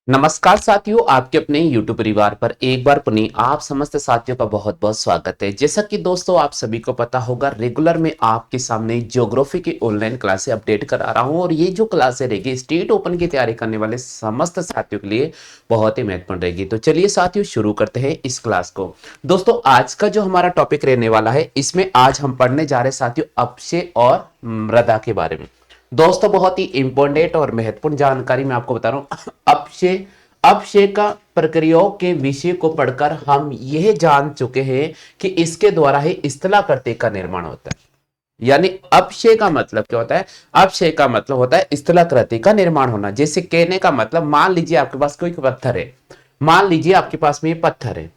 नमस्कार साथियों, आपके अपने YouTube परिवार पर एक बार पुनः आप समस्त साथियों का बहुत बहुत स्वागत है। जैसा कि दोस्तों आप सभी को पता होगा, रेगुलर में आपके सामने ज्योग्राफी की ऑनलाइन क्लासें अपडेट करा रहा हूं और ये जो क्लासें रहेगी स्टेट ओपन की तैयारी करने वाले समस्त साथियों के लिए बहुत ही महत्वपूर्ण रहेगी। तो चलिए साथियों शुरू करते हैं इस क्लास को। दोस्तों आज का जो हमारा टॉपिक रहने वाला है, इसमें आज हम पढ़ने जा रहे हैं साथियों अपक्षय और मृदा के बारे में। दोस्तों बहुत ही इंपॉर्टेंट और महत्वपूर्ण जानकारी मैं आपको बता रहा हूं। अपक्षय अपक्षय का प्रक्रियाओं के विषय को पढ़कर हम यह जान चुके हैं कि इसके द्वारा ही स्थलाकृति का निर्माण होता है। यानी अपक्षय का मतलब क्या होता है? अपक्षय का मतलब होता है स्थलाकृति का निर्माण होना। जैसे कहने का मतलब, मान लीजिए आपके पास कोई पत्थर है, मान लीजिए आपके पास में ये पत्थर है।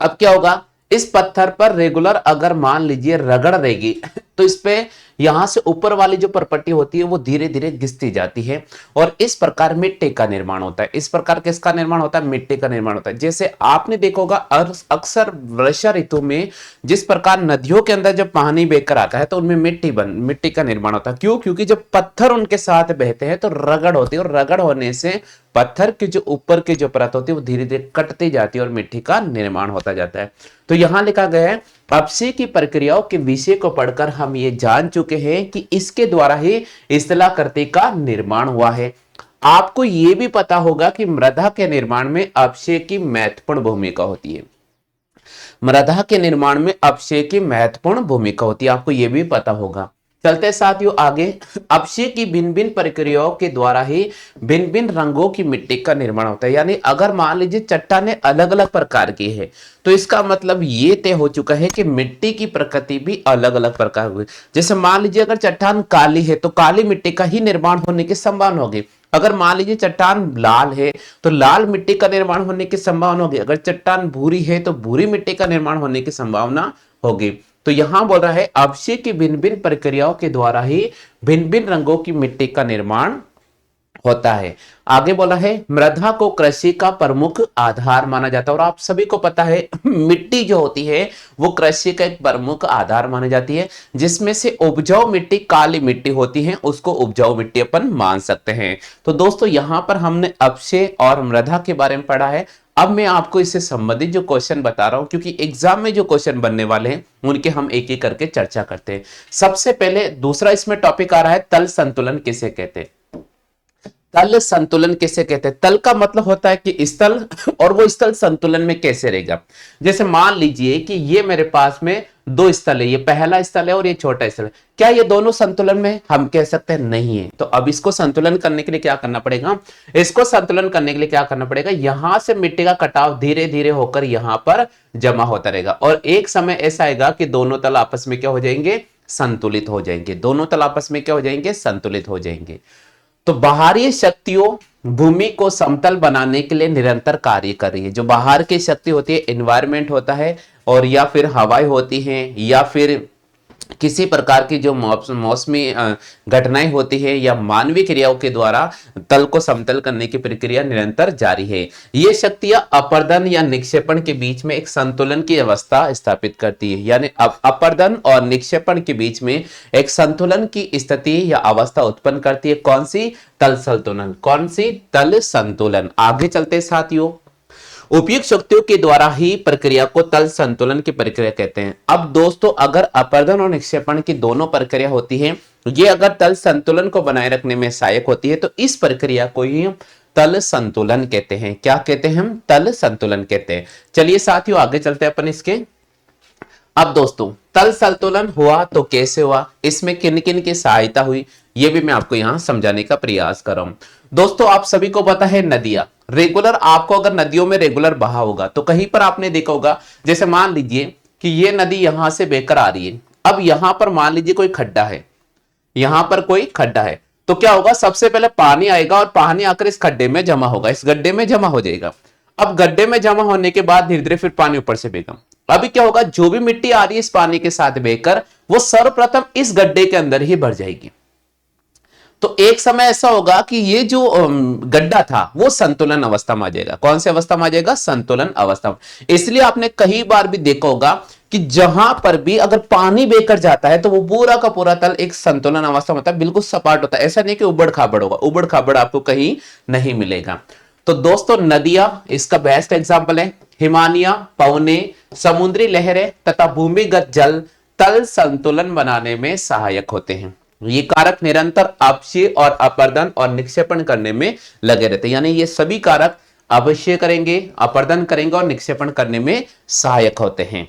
अब क्या होगा, इस पत्थर पर रेगुलर अगर मान लीजिए रगड़ देगी तो इस पे यहां से ऊपर वाली जो प्रॉपर्टी होती है वो धीरे धीरे घिसती जाती है और इस प्रकार मिट्टी का निर्माण होता है। इस प्रकार किसका निर्माण होता है? मिट्टी का निर्माण होता है। जैसे आपने देखा होगा अक्सर वर्षा ऋतु में जिस प्रकार नदियों के अंदर जब पानी बहकर आता है तो उनमें मिट्टी का निर्माण होता है। क्यों? क्योंकि जब पत्थर उनके साथ बहते हैं तो रगड़ होती है और रगड़ होने से पत्थर की जो ऊपर की जो परत होती है वो धीरे धीरे कटती जाती है और मिट्टी का निर्माण होता जाता है। तो यहां लिखा गया है, अपक्षय की प्रक्रियाओं के विषय को पढ़कर हम ये जान चुके हैं कि इसके द्वारा ही स्थलाकृति का निर्माण हुआ है। आपको यह भी पता होगा कि मृदा के निर्माण में अपक्षय की महत्वपूर्ण भूमिका होती है। मृदा के निर्माण में अपक्षय की महत्वपूर्ण भूमिका होती है, आपको यह भी पता होगा। चलते साथियों आगे। अपक्षय की भिन्न भिन्न प्रक्रियाओं के द्वारा ही भिन्न भिन्न रंगों की मिट्टी का निर्माण होता है। यानी अगर मान लीजिए चट्टानें अलग अलग प्रकार की है तो इसका मतलब ये तय हो चुका है कि मिट्टी की प्रकृति भी अलग अलग प्रकार हुई। जैसे मान लीजिए अगर चट्टान काली है तो काली मिट्टी का ही निर्माण होने की संभावना होगी। अगर मान लीजिए चट्टान लाल है तो लाल मिट्टी का निर्माण होने की संभावना होगी। अगर चट्टान भूरी है तो भूरी मिट्टी का निर्माण होने की संभावना होगी। तो यहां बोल रहा है अपक्षय की भिन्न भिन्न प्रक्रियाओं के द्वारा ही भिन्न भिन्न रंगों की मिट्टी का निर्माण होता है। आगे बोला है, मृदा को कृषि का प्रमुख आधार माना जाता है। और आप सभी को पता है मिट्टी जो होती है वो कृषि का एक प्रमुख आधार मानी जाती है। जिसमें से उपजाऊ मिट्टी काली मिट्टी होती है, उसको उपजाऊ मिट्टी अपन मान सकते हैं। तो दोस्तों यहां पर हमने अपक्षय और मृदा के बारे में पढ़ा है। अब मैं आपको इससे संबंधित जो क्वेश्चन बता रहा हूं, क्योंकि एग्जाम में जो क्वेश्चन बनने वाले हैं उनके हम एक एक करके चर्चा करते हैं। सबसे पहले दूसरा इसमें टॉपिक आ रहा है, तल संतुलन किसे कहते हैं? तल संतुलन किसे कहते हैं? तल का मतलब होता है कि स्थल, और वो स्थल संतुलन में कैसे रहेगा। जैसे मान लीजिए कि ये मेरे पास में दो स्थल है, ये पहला स्थल है और ये छोटा स्थल है। क्या ये दोनों संतुलन में? हम कह सकते हैं नहीं है। तो अब इसको संतुलन करने के लिए क्या करना पड़ेगा? इसको संतुलन करने के लिए क्या करना पड़ेगा? यहां से मिट्टी का कटाव धीरे धीरे होकर यहां पर जमा होता रहेगा और एक समय ऐसा आएगा कि दोनों तल आपस में क्या हो जाएंगे? संतुलित हो जाएंगे। दोनों तल आपस में क्या हो जाएंगे? संतुलित हो जाएंगे। तो बाहरी शक्तियों भूमि को समतल बनाने के लिए निरंतर कार्य कर रही है। जो बाहर की शक्ति होती है, एनवायरमेंट होता है और या फिर हवाएं होती हैं या फिर किसी प्रकार की जो मौसमी घटनाएं होती है या मानवीय क्रियाओं के द्वारा तल को समतल करने की प्रक्रिया निरंतर जारी है। ये शक्तियां अपर्दन या निक्षेपण के बीच में एक संतुलन की अवस्था स्थापित करती है। यानी अपर्दन और निक्षेपण के बीच में एक संतुलन की स्थिति या अवस्था उत्पन्न करती है। कौन सी? तल संतुलन। कौन सी? तल संतुलन। आगे चलते साथियों, उपयुक्त शक्तियों के द्वारा ही प्रक्रिया को तल संतुलन की प्रक्रिया कहते हैं। अब दोस्तों अगर अपर्दन और निक्षेपण की दोनों प्रक्रिया होती है, ये अगर तल संतुलन को बनाए रखने में सहायक होती है तो इस प्रक्रिया को ही तल संतुलन कहते हैं। क्या कहते हैं हम? तल संतुलन कहते हैं। चलिए साथियों आगे चलते हैं अपन इसके। अब दोस्तों तल संतुलन हुआ तो कैसे हुआ, इसमें किन किन की सहायता हुई, ये भी मैं आपको यहां समझाने का प्रयास कर रहा हूं। दोस्तों आप सभी को पता है नदियां रेगुलर, आपको अगर नदियों में रेगुलर बहाव होगा तो कहीं पर आपने देखा होगा, जैसे मान लीजिए कि ये नदी यहां से बहकर आ रही है। अब यहां पर मान लीजिए कोई खड्डा है, यहां पर कोई खड्डा है, तो क्या होगा? सबसे पहले पानी आएगा और पानी आकर इस खड्डे में जमा होगा, इस गड्ढे में जमा हो जाएगा। अब गड्ढे में जमा होने के बाद धीरे धीरे फिर पानी ऊपर से बहेगा। अभी क्या होगा? जो भी मिट्टी आ रही है इस पानी के साथ बहकर वो सर्वप्रथम इस गड्ढे के अंदर ही भर जाएगी। तो एक समय ऐसा होगा कि ये जो गड्ढा था वो संतुलन अवस्था में आ जाएगा। कौन सी अवस्था में आ जाएगा? संतुलन अवस्था में। इसलिए आपने कई बार भी देखा होगा कि जहां पर भी अगर पानी बहकर जाता है तो वो पूरा का पूरा तल एक संतुलन अवस्था में होता है, बिल्कुल सपाट होता है। ऐसा नहीं कि उबड़ खाबड़ होगा, उबड़ खाबड़ आपको कहीं नहीं मिलेगा। तो दोस्तों नदियां इसका बेस्ट एग्जांपल है। हिमानियां, पवने, समुद्री लहरें तथा भूमिगत जल तल संतुलन बनाने में सहायक होते हैं। ये कारक निरंतर अपक्षय और अपर्दन और निक्षेपण करने में लगे रहते हैं, यानी ये सभी कारक अपक्षय करेंगे, अपर्दन करेंगे और निक्षेपण करने में सहायक होते हैं।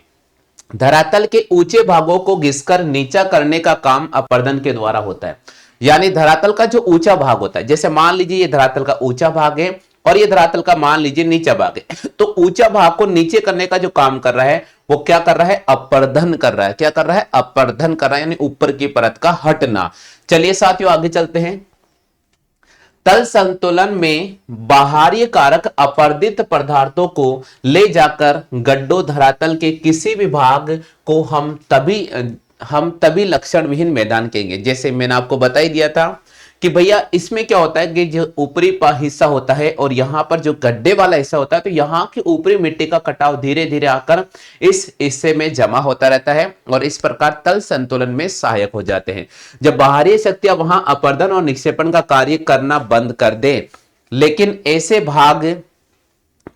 धरातल के ऊंचे भागों को घिसकर नीचा करने का काम अपर्दन के द्वारा होता है। यानी धरातल का जो ऊंचा भाग होता है, जैसे मान लीजिए ये धरातल का ऊंचा भाग है और ये धरातल का मान लीजिए नीचा भाग है, तो ऊंचा भाग को नीचे करने का जो काम कर रहा है वो क्या कर रहा है, अपर्दन कर रहा है। क्या कर रहा है, अपर्दन कर रहा है, यानी ऊपर की परत का हटना। चलिए साथियों आगे चलते हैं। तल संतुलन में बाहरी कारक अपर्दित पदार्थों को ले जाकर गड्ढों धरातल के किसी भी भाग को हम तभी लक्षण विहीन मैदान कहेंगे। जैसे मैंने आपको बता ही दिया था कि भैया इसमें क्या होता है कि जो ऊपरी हिस्सा होता है और यहां पर जो गड्ढे वाला हिस्सा होता है, तो यहां की ऊपरी मिट्टी का कटाव धीरे धीरे आकर इस हिस्से में जमा होता रहता है और इस प्रकार तल संतुलन में सहायक हो जाते हैं। जब बाहरी शक्तियां वहां अपर्दन और निक्षेपण का कार्य करना बंद कर दे, लेकिन ऐसे भाग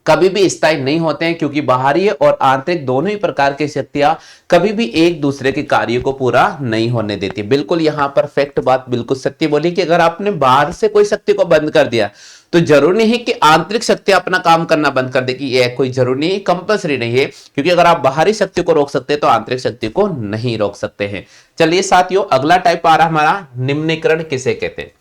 कभी भी स्थायी नहीं होते हैं, क्योंकि बाहरी और आंतरिक दोनों ही प्रकार की शक्तियां कभी भी एक दूसरे के कार्य को पूरा नहीं होने देती। बिल्कुल यहां पर फैक्ट बात बिल्कुल सत्य बोली कि अगर आपने बाहर से कोई शक्ति को बंद कर दिया तो जरूरी नहीं है कि आंतरिक शक्ति अपना काम करना बंद कर देगी। यह कोई जरूरी नहीं, कंपल्सरी नहीं है, क्योंकि अगर आप बाहरी शक्ति को रोक सकते हैं तो आंतरिक शक्ति को नहीं रोक सकते हैं। चलिए साथियों अगला टाइप आ रहा हमारा, निम्नीकरण किसे कहते हैं।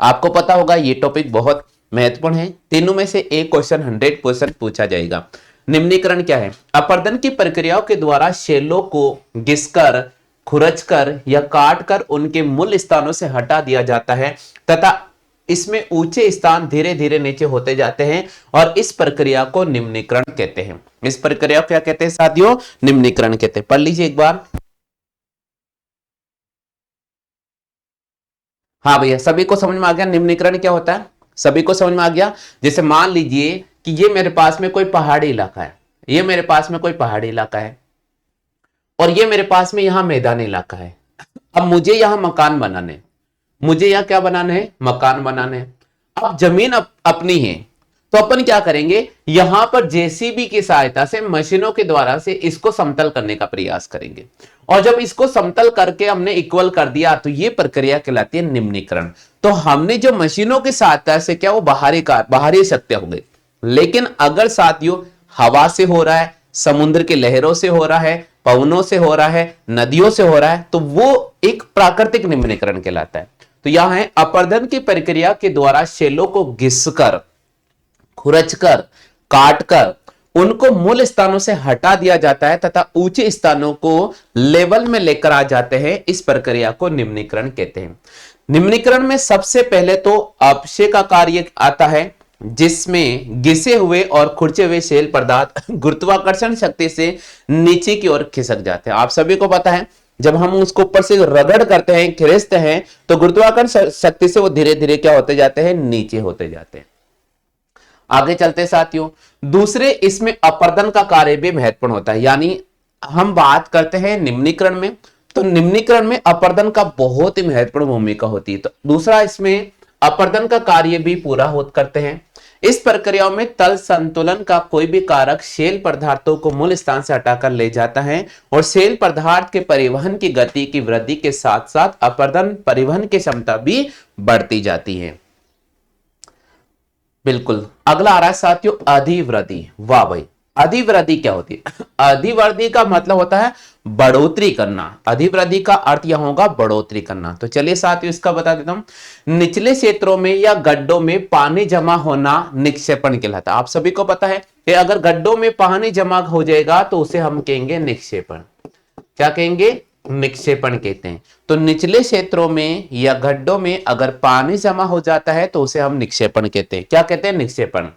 आपको पता होगा ये टॉपिक बहुत महत्वपूर्ण है। तीनों में से एक क्वेश्चन 100% पूछा जाएगा। निम्नीकरण क्या है? अपर्दन की प्रक्रियाओं के द्वारा शैलों को घिसकर, खुरचकर या काटकर उनके मूल स्थानों से हटा दिया जाता है तथा इसमें ऊंचे स्थान धीरे धीरे नीचे होते जाते हैं और इस प्रक्रिया को निम्नीकरण कहते हैं। इस प्रक्रिया को क्या कहते हैं साथियों? निम्नीकरण कहते हैं। पढ़ लीजिए एक बार। हाँ भैया, सभी को समझ में आ गया निम्नीकरण क्या होता है? सभी को समझ में आ गया। जैसे मान लीजिए कि ये मेरे पास में कोई पहाड़ी इलाका है, ये मेरे पास में कोई पहाड़ी इलाका है और ये मेरे पास में यहां मैदानी इलाका है। अब मुझे यहां मकान बनाने, मुझे यहां क्या बनाने हैं? मकान बनाने। अब जमीन अपनी है तो अपन क्या करेंगे, यहां पर जेसीबी की सहायता से, मशीनों के द्वारा से इसको समतल करने का प्रयास करेंगे और जब इसको समतल करके हमने इक्वल कर दिया तो ये प्रक्रिया कहलाती है निम्नीकरण। तो हमने जो मशीनों की सहायता से क्या, वो बाहरी शक्तियां हो गई। लेकिन अगर साथियों हवा से हो रहा है, समुद्र की लहरों से हो रहा है, पवनों से हो रहा है, नदियों से हो रहा है, तो वो एक प्राकृतिक निम्नीकरण कहलाता है। तो यहां है अपर्दन की प्रक्रिया के द्वारा शैलों को घिसकर, खुरचकर, काटकर उनको मूल स्थानों से हटा दिया जाता है तथा ऊंचे स्थानों को लेवल में लेकर आ जाते हैं। इस प्रक्रिया को निम्नीकरण कहते हैं। निम्नीकरण में सबसे पहले तो अपक्षय का कार्य आता है, जिसमें घिसे हुए और खुरचे हुए शैल पदार्थ गुरुत्वाकर्षण शक्ति से नीचे की ओर खिसक जाते हैं। आप सभी को पता है जब हम उसको ऊपर से रगड़ करते हैं, खींचते हैं, तो गुरुत्वाकर्षण शक्ति से वो धीरे धीरे क्या होते जाते हैं, नीचे होते जाते हैं। आगे चलते साथियों, दूसरे इसमें अपर्दन का कार्य भी महत्वपूर्ण होता है। यानी हम बात करते हैं निम्नीकरण में, तो निम्नीकरण में अपर्दन का बहुत ही महत्वपूर्ण भूमिका होती है। तो दूसरा इसमें अपर्दन का कार्य भी पूरा करते हैं। इस प्रक्रियाओं में तल संतुलन का कोई भी कारक शैल पदार्थों को मूल स्थान से हटाकर ले जाता है और शैल पदार्थ के परिवहन की गति की वृद्धि के साथ साथ अपर्दन परिवहन की क्षमता भी बढ़ती जाती है। बिल्कुल। अगला आ रहा है साथियों अधिवृद्धि। वाह भाई, अधिवृद्धि क्या होती है? अधिवृद्धि का मतलब होता है बढ़ोतरी करना। अधिवृद्धि का अर्थ यहां होगा बढ़ोतरी करना। तो चलिए साथियों इसका बता देता हूं। निचले क्षेत्रों में या गड्ढों में पानी जमा होना निक्षेपण कहलाता है। आप सभी को पता है कि अगर गड्ढों में पानी जमा हो जाएगा तो उसे हम कहेंगे निक्षेपण। क्या कहेंगे? निक्षेपण कहते हैं। तो निचले क्षेत्रों में या गड्ढों में अगर पानी जमा हो जाता है तो उसे हम निक्षेपण कहते हैं। क्या कहते हैं? निक्षेपण।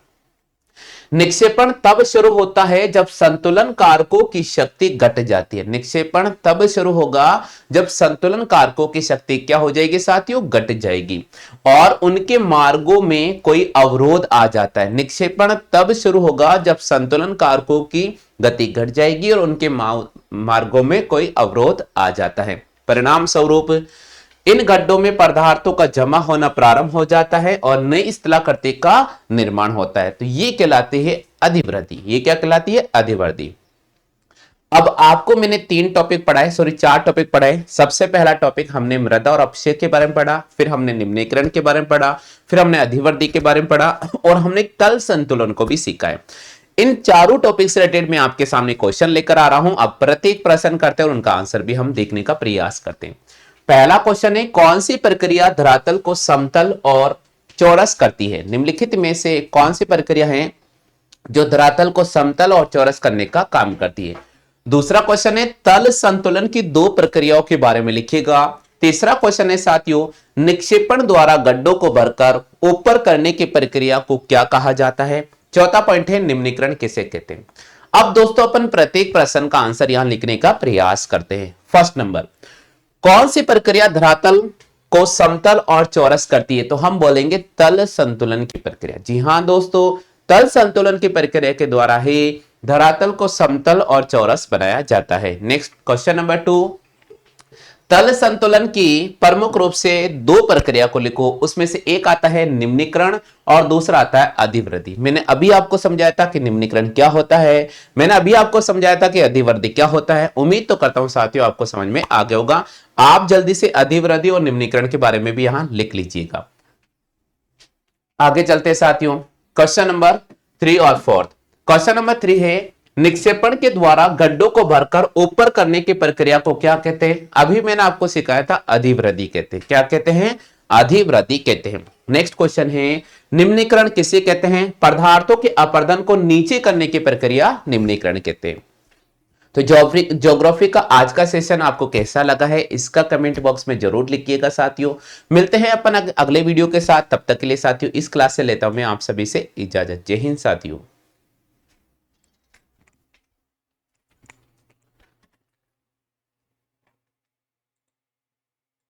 निक्षेपण तब शुरू होता है जब संतुलन कारकों की शक्ति घट जाती है। निक्षेपण तब शुरू होगा जब संतुलन कारकों की शक्ति क्या हो जाएगी साथियों? घट जाएगी और उनके मार्गों में कोई अवरोध आ जाता है। निक्षेपण तब शुरू होगा जब संतुलन कारकों की गति घट जाएगी और उनके मार्गों में कोई अवरोध आ जाता है। परिणाम स्वरूप इन गड्ढों में पदार्थों का जमा होना प्रारंभ हो जाता है और नई स्थलाकृति का निर्माण होता है। तो ये कहलाती है अधिवृद्धि। ये क्या कहलाती है? अधिवृद्धि। अब आपको मैंने 3 टॉपिक पढ़ाए, सॉरी 4 टॉपिक पढ़ाए। सबसे पहला टॉपिक हमने मृदा और अपक्षय के बारे में पढ़ा, फिर हमने निम्नीकरण के बारे में पढ़ा, फिर हमने अधिवृद्धि के बारे में पढ़ा और हमने तल संतुलन को भी सीखा है। इन चारों टॉपिक से रिलेटेड मैं आपके सामने क्वेश्चन लेकर आ रहा हूं। अब प्रत्येक प्रश्न करते हैं और उनका आंसर भी हम देखने का प्रयास करते हैं। पहला क्वेश्चन है, कौन सी प्रक्रिया धरातल को समतल और चौरस करती है? निम्नलिखित में से कौन सी प्रक्रिया है जो धरातल को समतल और चौरस करने का काम करती है? दूसरा क्वेश्चन है, तल संतुलन की 2 प्रक्रियाओं के बारे में लिखिएगा। तीसरा क्वेश्चन है साथियों, निक्षेपण द्वारा गड्ढों को भरकर ऊपर करने की प्रक्रिया को क्या कहा जाता है? चौथा पॉइंट है, निम्नीकरण किसे कहते हैं? अब दोस्तों अपन प्रत्येक प्रश्न का आंसर यहां लिखने का प्रयास करते हैं। फर्स्ट नंबर, कौन सी प्रक्रिया धरातल को समतल और चौरस करती है? तो हम बोलेंगे तल संतुलन की प्रक्रिया। जी हां दोस्तों, तल संतुलन की प्रक्रिया के द्वारा ही धरातल को समतल और चौरस बनाया जाता है। नेक्स्ट क्वेश्चन नंबर 2, तल संतुलन की प्रमुख रूप से 2 प्रक्रिया को लिखो। उसमें से एक आता है निम्नीकरण और दूसरा आता है अधिवृद्धि। मैंने अभी आपको समझाया था कि निम्नीकरण क्या होता है, मैंने अभी आपको समझाया था कि अधिवृद्धि क्या होता है। उम्मीद तो करता हूं साथियों आपको समझ में आ गया होगा। आप जल्दी से अधिवृद्धि और निम्नीकरण के बारे में भी यहां लिख लीजिएगा। आगे चलते हैं साथियों, क्वेश्चन नंबर 3 और 4। क्वेश्चन नंबर 3 है, निक्षेपण के द्वारा गड्ढों को भरकर ऊपर करने की प्रक्रिया को क्या कहते हैं? अभी मैंने आपको सिखाया था अधिवृद्धि कहते हैं। क्या कहते हैं? अधिवृद्धि कहते हैं। नेक्स्ट क्वेश्चन है, निम्नीकरण किसे कहते हैं? पदार्थों के अपरदन को नीचे करने की प्रक्रिया निम्नीकरण कहते हैं। तो ज्योग्राफी का आज का सेशन आपको कैसा लगा है इसका कमेंट बॉक्स में जरूर लिखिएगा साथियों। मिलते हैं अपन अगले वीडियो के साथ, तब तक के लिए साथियों इस क्लास से लेता हूं मैं आप सभी से इजाजत। जय हिंद साथियों।